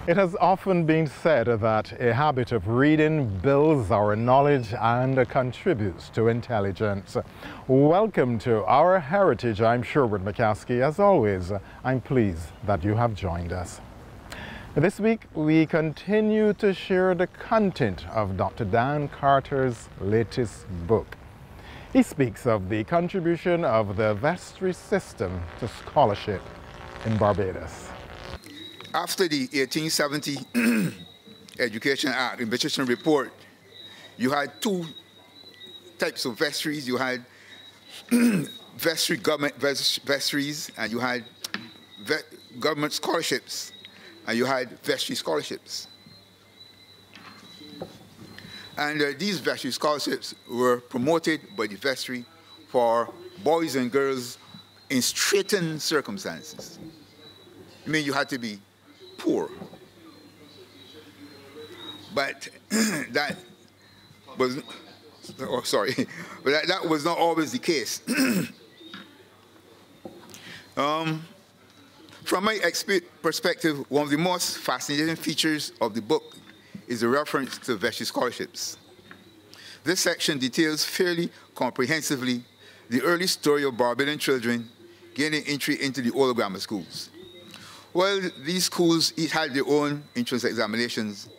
It has often been said that a habit of reading builds our knowledge and contributes to intelligence. Welcome to Our Heritage. I'm Sherwood McCaskey. As always, I'm pleased that you have joined us. This week, we continue to share the content of Dr. Dan Carter's latest book. He speaks of the contribution of the Vestry system to scholarship in Barbados. After the 1870 Education Act Investigation Report, you had two types of vestries. You had vestry government vestries, and you had government scholarships, and you had vestry scholarships. And these vestry scholarships were promoted by the vestry for boys and girls in straitened circumstances. I mean, you had to be poor. But that was, oh, sorry, but that was not always the case. From my perspective, one of the most fascinating features of the book is the reference to Vestry scholarships. This section details fairly comprehensively the early story of Barbadian children gaining entry into the older grammar schools. While these schools each had their own entrance examinations,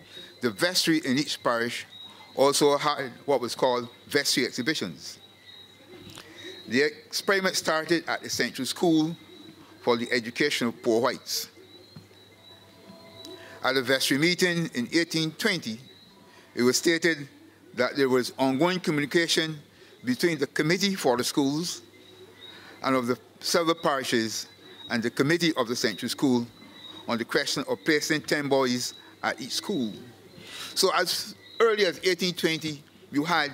the vestry in each parish also had what was called vestry exhibitions. The experiment started at the Central School for the Education of Poor Whites. At a vestry meeting in 1820, it was stated that there was ongoing communication between the committee for the schools and of the several parishes and the committee of the Central School on the question of placing 10 boys at each school. So as early as 1820, you had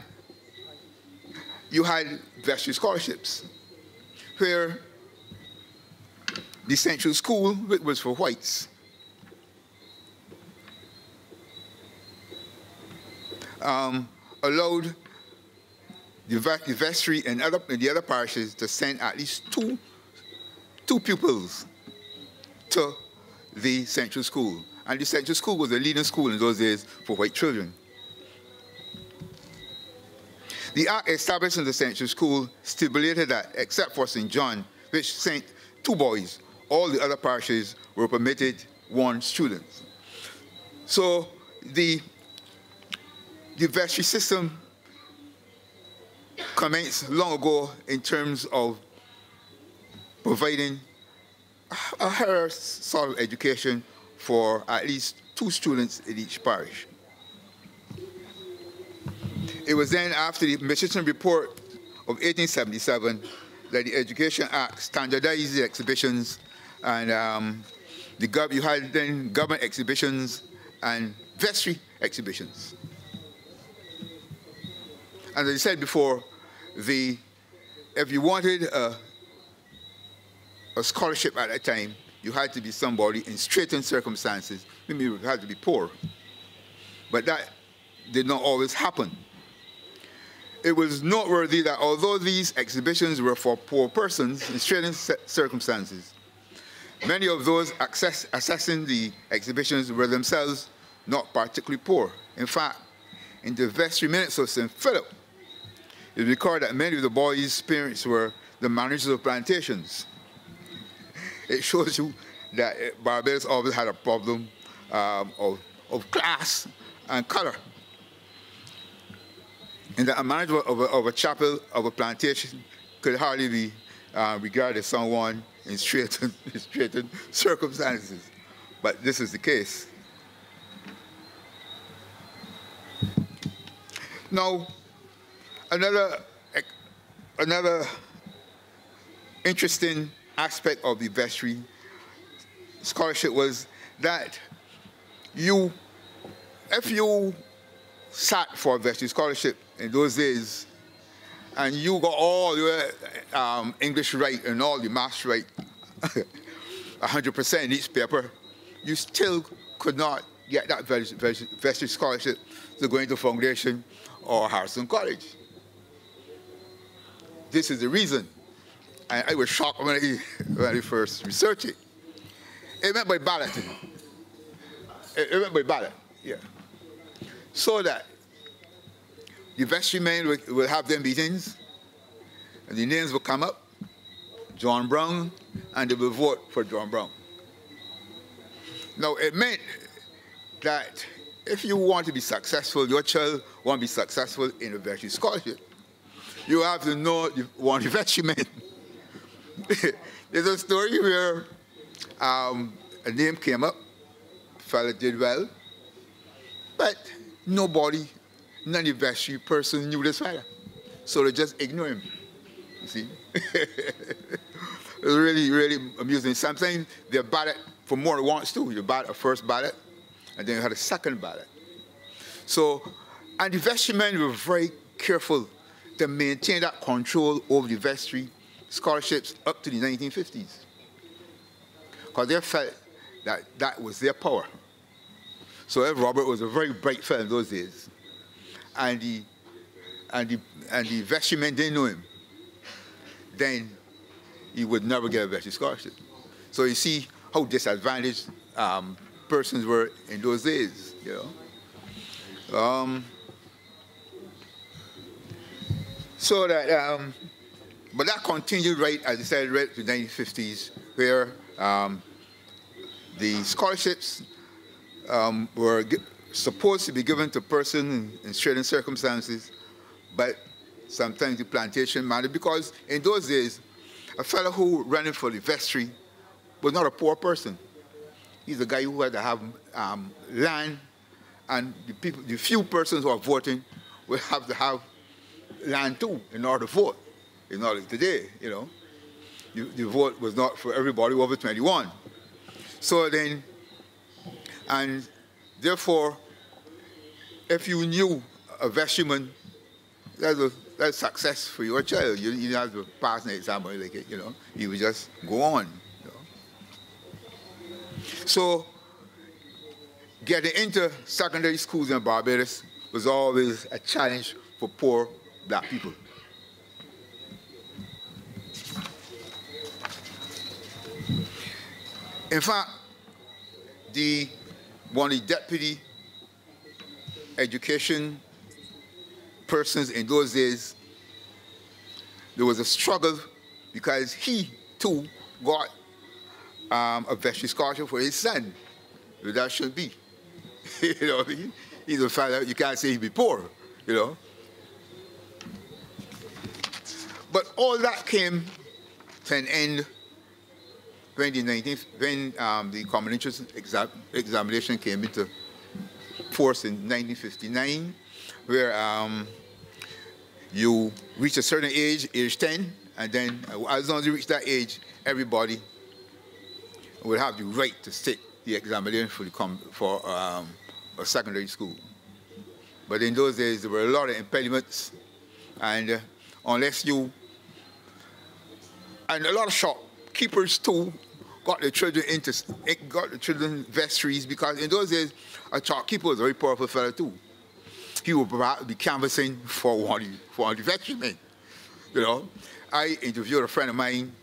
vestry scholarships, where the Central School, which was for whites, allowed the vestry and the other parishes to send at least two pupils to the Central School. And the Central School was a leading school in those days for white children. The Act establishing the Central School stipulated that, except for St. John, which sent 2 boys, all the other parishes were permitted 1 student. So the vestry system commenced long ago in terms of providing a higher sort of education for at least 2 students in each parish. It was then after the Investigation Report of 1877 that the Education Act standardized the exhibitions, and you had then government exhibitions and vestry exhibitions. And as I said before, if you wanted a scholarship at that time, you had to be somebody in straitened circumstances. Maybe you had to be poor. But that did not always happen. It was noteworthy that although these exhibitions were for poor persons in straitened circumstances, many of those accessing the exhibitions were themselves not particularly poor. In fact, in the vestry minutes of St. Philip, it recorded that many of the boys' parents were the managers of plantations. It shows you that Barbados always had a problem of class and color. And that a manager of a chapel of a plantation could hardly be regarded as someone in straitened circumstances. But this is the case. Now, another interesting aspect of the vestry scholarship was that if you sat for a vestry scholarship in those days and you got all your English right and all the maths right, 100% in each paper, you still could not get that vestry scholarship to go into Foundation or Harrison College. This is the reason. I was shocked when I first researched it. It went by balloting. it went by ballot, yeah. So that the Vestry men will have their meetings, and the names will come up, John Brown, and they will vote for John Brown. Now, it meant that if you want to be successful, your child want to be successful in a Vestry scholarship, you have to know one of the Vestry men. There's a story where a name came up, fella did well, but nobody, none of the Vestry person knew this fella. So they just ignore him, you see. It was really, really amusing. Sometimes they ballot for more than once too. You ballot a first ballot, and then you had a second ballot. So, and the Vestry men were very careful to maintain that control over the Vestry scholarships up to the 1950s. Because they felt that that was their power. So if Robert was a very bright fellow in those days, and the Vestry men didn't know him, then he would never get a Vestry scholarship. So you see how disadvantaged persons were in those days, you know. So that, but that continued right, as I said, right to the 1950s, where the scholarships were supposed to be given to persons in certain circumstances, but sometimes the plantation mattered, because in those days, a fellow who running for the Vestry was not a poor person. He's a guy who had to have land, and the few persons who are voting will have to have land too in order to vote. It's not like today, you know. The vote was not for everybody over 21. So then, and therefore, if you knew a Vestryman, that's success for your child. You didn't have to pass an exam or like it, you know. You would just go on. You know. So getting into secondary schools in Barbados was always a challenge for poor black people. In fact, one of the deputy education persons in those days, there was a struggle because he too got a Vestry scholarship for his son. That shouldn't be. You know, he's a fellow, you can't say he'd be poor, you know. But all that came to an end when the common interest examination came into force in 1959, where you reach a certain age 10, and then as long as you reach that age, everybody will have the right to take the examination for a secondary school. But in those days, there were a lot of impediments, and unless you, and a lot of shopkeepers too, got the children vestries, because in those days, a shopkeeper was a very powerful fellow too. He would perhaps be canvassing for one of the Vestry men. You know, I interviewed a friend of mine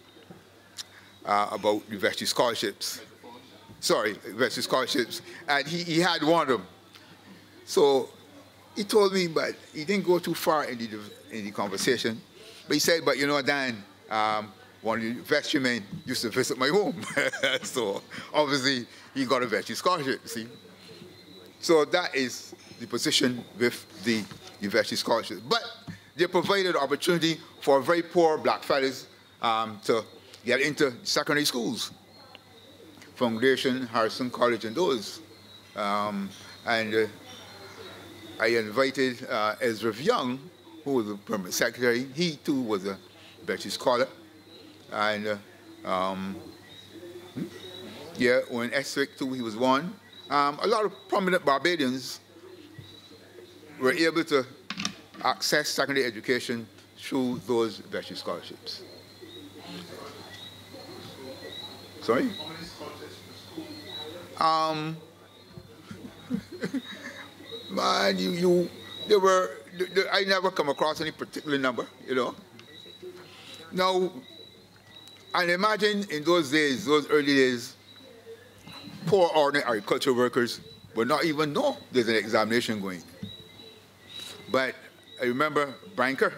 about the Vestry scholarships. Sorry, Vestry scholarships, and he had one of them. So he told me, but he didn't go too far in the conversation. But he said, but you know, Dan, one of the Vestry men used to visit my home. So obviously he got a Vestry scholarship, see. So that is the position with the Vestry scholarship. But they provided opportunity for very poor black fellows to get into secondary schools. Foundation, Harrison College, and those. And I invited Ezra Young, who was the permanent secretary. He too was a Vestry scholar. And yeah, when Eswick too, he was one. A lot of prominent Barbadians were able to access secondary education through those Vestry scholarships. Sorry? Man, I never come across any particular number, you know. Now, and imagine in those days, those early days, poor ordinary agricultural workers would not even know there's an examination going. But I remember Branker,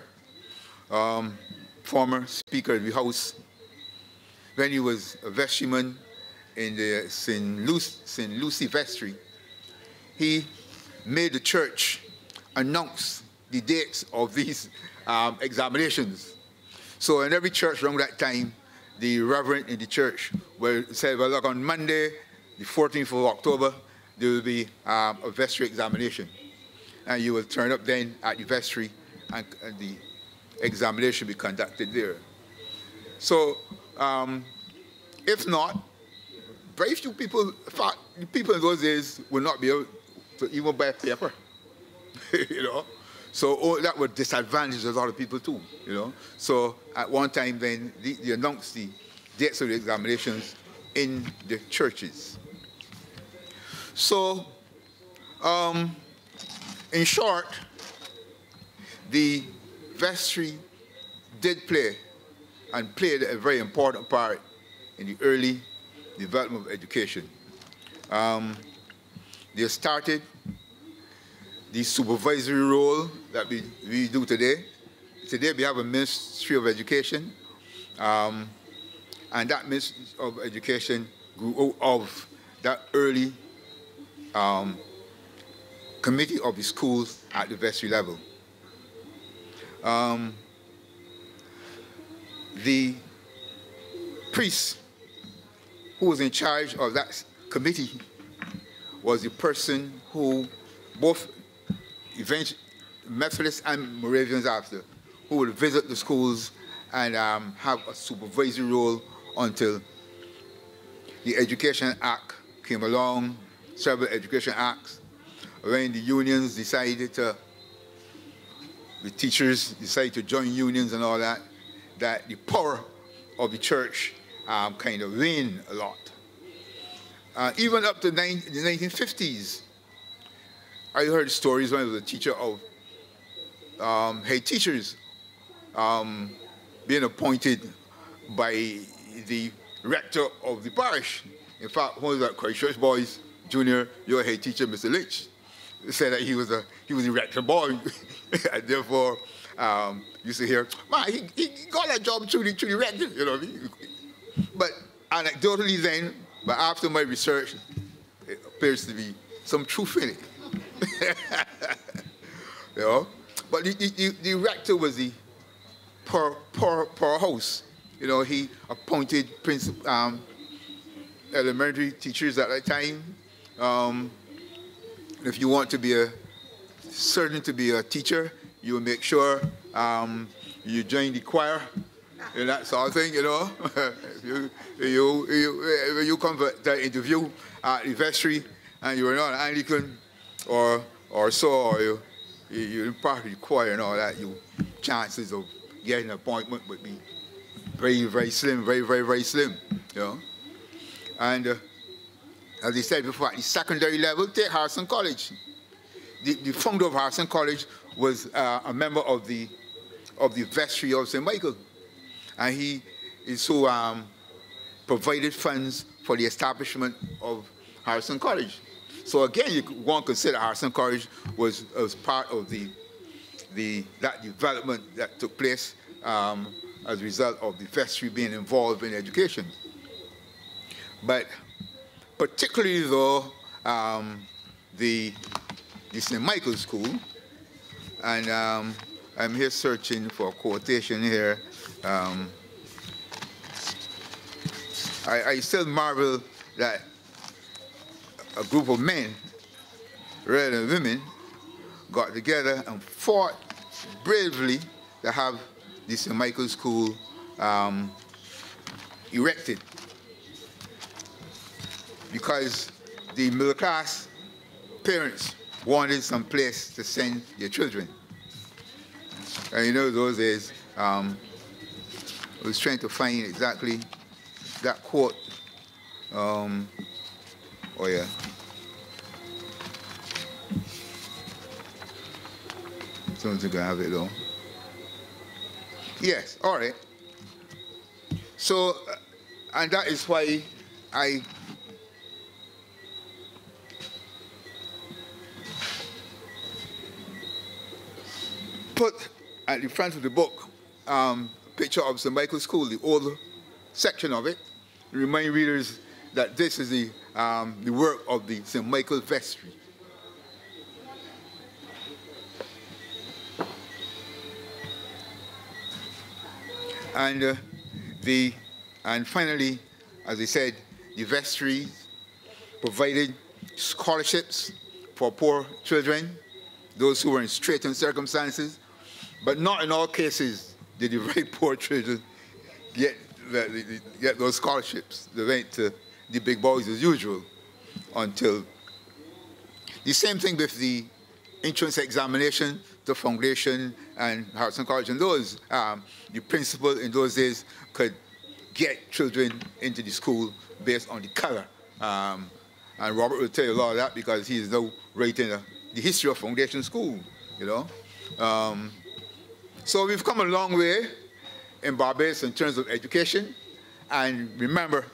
former Speaker of the House, when he was a vestryman in the St. Lucie Vestry, he made the church announce the dates of these examinations. So in every church around that time, the reverend in the church will say, well, look, on Monday, the 14th of October, there will be a vestry examination. And you will turn up then at the vestry, and the examination will be conducted there. So if not, very few people, in fact, people in those days would not be able to even buy paper, you know. So that would disadvantage a lot of people too, you know. So at one time then, they announced the dates of the examinations in the churches. So, in short, the vestry did play and played a very important part in the early development of education. They started the supervisory role that we do today. Today we have a Ministry of Education, and that Ministry of Education grew out of that early committee of the schools at the vestry level. The priest who was in charge of that committee was the person who both Methodists and Moravians after, who would visit the schools and have a supervisory role until the Education Act came along, several Education Acts, when the unions decided to, the teachers decided to join unions and all that, that the power of the church kind of waned a lot. Even up to the 1950s, I heard stories when I was a teacher of head teachers being appointed by the rector of the parish. In fact, one of the Christ Church boys, Junior, your head teacher, Mr. Lynch, said that he was a rector boy, and therefore used to hear, man, he got that job through the rector, you know what I mean? But anecdotally then, but after my research, it appears to be some truth in it. You know? But the rector was the per house. You know, he appointed elementary teachers at that time. If you want to be certain to be a teacher, you will make sure you join the choir and that sort of thing, you know. When you come for the interview at the vestry and you are not an Anglican or you're in part of the choir and all that, your chances of getting an appointment would be very, very slim, very, very, very slim, you know. And as I said before, at the secondary level, take Harrison College. The founder of Harrison College was a member of the vestry of St. Michael. And he so provided funds for the establishment of Harrison College. So again, you want to consider Harrison College was part of that development that took place as a result of the vestry being involved in education. But particularly though, the St. Michael School, and I'm here searching for a quotation here. I still marvel that a group of men, rather than women, got together and fought bravely to have the St. Michael School erected, because the middle class parents wanted some place to send their children. And you know, those days, I was trying to find exactly that quote. Oh yeah. Someone's gonna have it though. Yes, all right. So, and that is why put at the front of the book a picture of St. Michael's School, the old section of it, to remind readers that this is the work of the St. Michael Vestry. And finally, as I said, the Vestry provided scholarships for poor children, those who were in straitened circumstances, but not in all cases did the very poor children get those scholarships. They went to the big boys as usual until the same thing with the entrance examination, the foundation and Harrison College, and those, the principal in those days could get children into the school based on the color. And Robert will tell you a lot of that because he is now writing the history of foundation school, you know. So we've come a long way in Barbados in terms of education. And remember,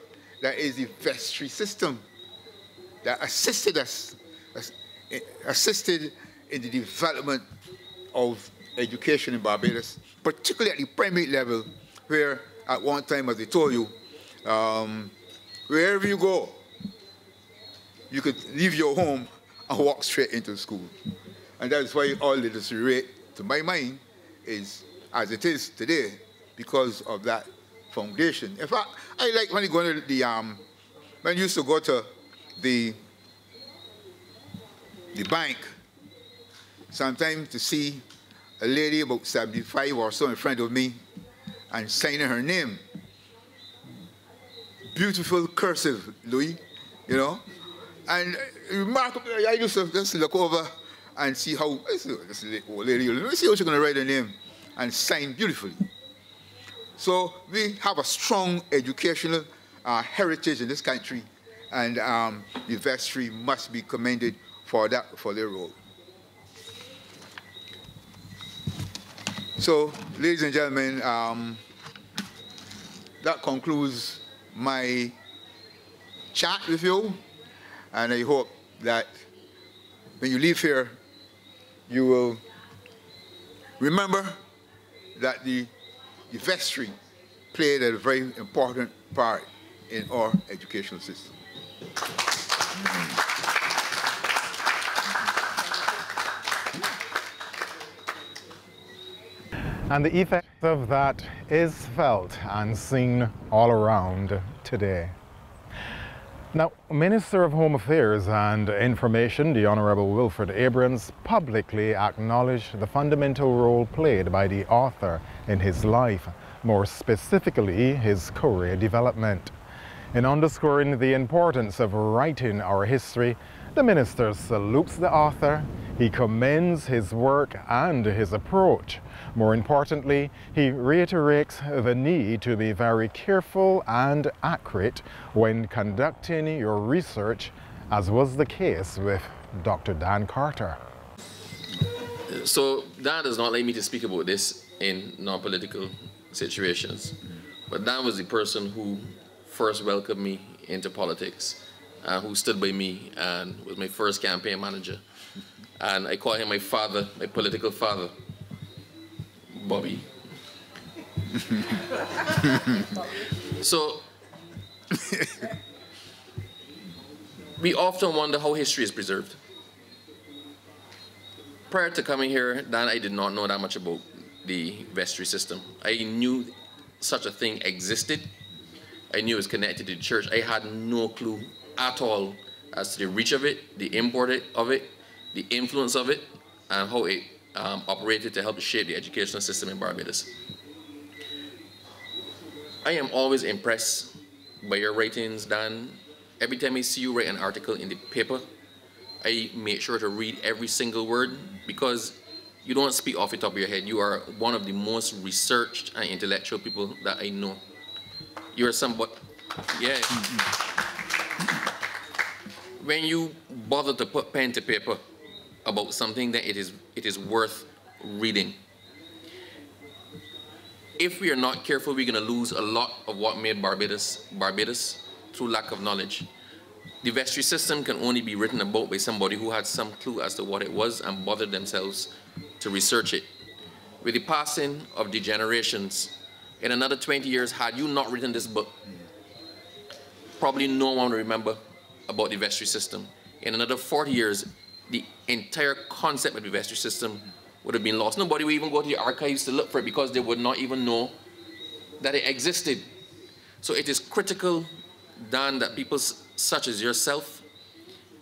that is the Vestry system that assisted us, assisted in the development of education in Barbados, particularly at the primary level, where at one time, as I told you, wherever you go, you could leave your home and walk straight into school. And that's why our literacy rate, to my mind, is as it is today because of that foundation. In fact, I like when you go to the, when you used to go to the bank, sometimes to see a lady about 75 or so in front of me and signing her name. Beautiful cursive, Louis, you know. And remarkable, I used to just look over and see how, this old lady, let me see how she's going to write her name and sign beautifully. So we have a strong educational heritage in this country, and the Vestry must be commended for that, for their role. So, ladies and gentlemen, that concludes my chat with you, and I hope that when you leave here, you will remember that the Vestry played a very important part in our educational system. And the effect of that is felt and seen all around today. Now, Minister of Home Affairs and Information, the Honourable Wilfred Abrams, publicly acknowledged the fundamental role played by the author in his life, more specifically his career development. In underscoring the importance of writing our history, the minister salutes the author, he commends his work and his approach. More importantly, he reiterates the need to be very careful and accurate when conducting your research, as was the case with Dr. Dan Carter. So Dan does not like me to speak about this in non-political situations, but Dan was the person who first welcomed me into politics, who stood by me and was my first campaign manager. And I call him my father, my political father, Bobby. So, we often wonder how history is preserved. Prior to coming here, Dan, I did not know that much about the Vestry system. I knew such a thing existed. I knew it was connected to the church. I had no clue at all as to the reach of it, the import of it, the influence of it, and how it operated to help shape the educational system in Barbados. I am always impressed by your writings, Dan. Every time I see you write an article in the paper, I make sure to read every single word, because you don't speak off the top of your head. You are one of the most researched and intellectual people that I know. You're somewhat, yeah. When you bother to put pen to paper about something, that it is worth reading. If we are not careful, we're going to lose a lot of what made Barbados through lack of knowledge. The Vestry system can only be written about by somebody who had some clue as to what it was and bothered themselves to research it. with the passing of the generations, in another 20 years, had you not written this book, probably no one will remember about the Vestry system. In another 40 years, the entire concept of the Vestry system would have been lost. Nobody would even go to the archives to look for it because they would not even know that it existed. So it is critical, Dan, that people such as yourself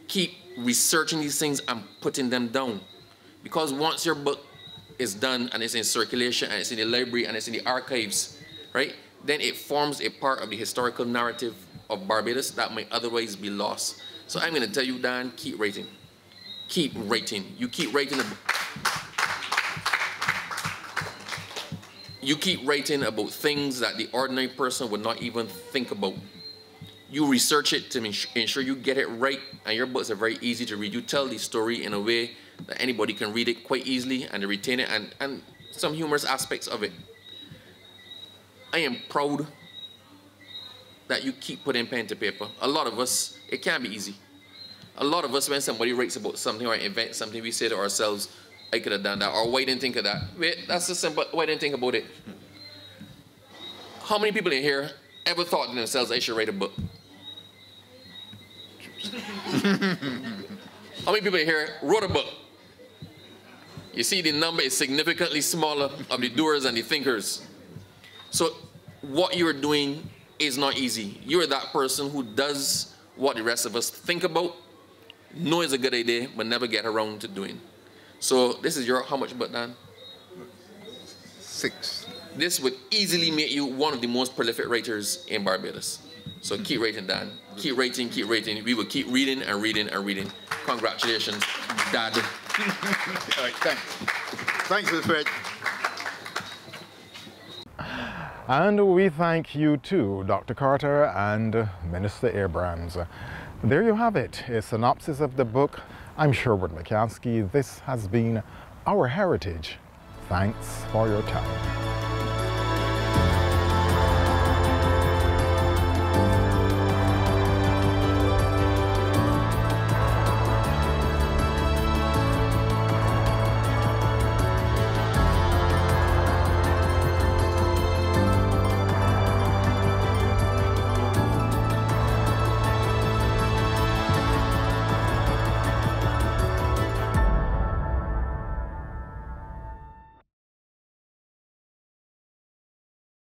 keep researching these things and putting them down. Because once your book is done and it's in circulation and it's in the library and it's in the archives, right, then it forms a part of the historical narrative of Barbados that might otherwise be lost. So I'm going to tell you, Dan, keep writing. Keep writing. You keep writing. You keep writing about things that the ordinary person would not even think about. You research it to ensure you get it right, and your books are very easy to read. You tell the story in a way that anybody can read it quite easily and retain it, and some humorous aspects of it. I am proud that you keep putting pen to paper. A lot of us, it can't be easy. A lot of us, when somebody writes about something or invents something, we say to ourselves, I could have done that, or why didn't think of that? Wait, that's just simple, why didn't think about it? How many people in here ever thought to themselves, I should write a book? How many people in here wrote a book? You see, the number is significantly smaller of the doers and the thinkers. So what you're doing is not easy. You're that person who does what the rest of us think about, know it's a good idea, but never get around to doing. So this is your, how much book, Dan? 6. This would easily make you one of the most prolific writers in Barbados. So keep writing, Dan. Keep writing, keep writing. We will keep reading and reading and reading. Congratulations, Dad. All right, thanks. Thanks, Mr. Fred. And we thank you too, Dr. Carter and Minister Abrams. There you have it, a synopsis of the book. I'm Sherwood McCaskey. This has been Our Heritage. Thanks for your time.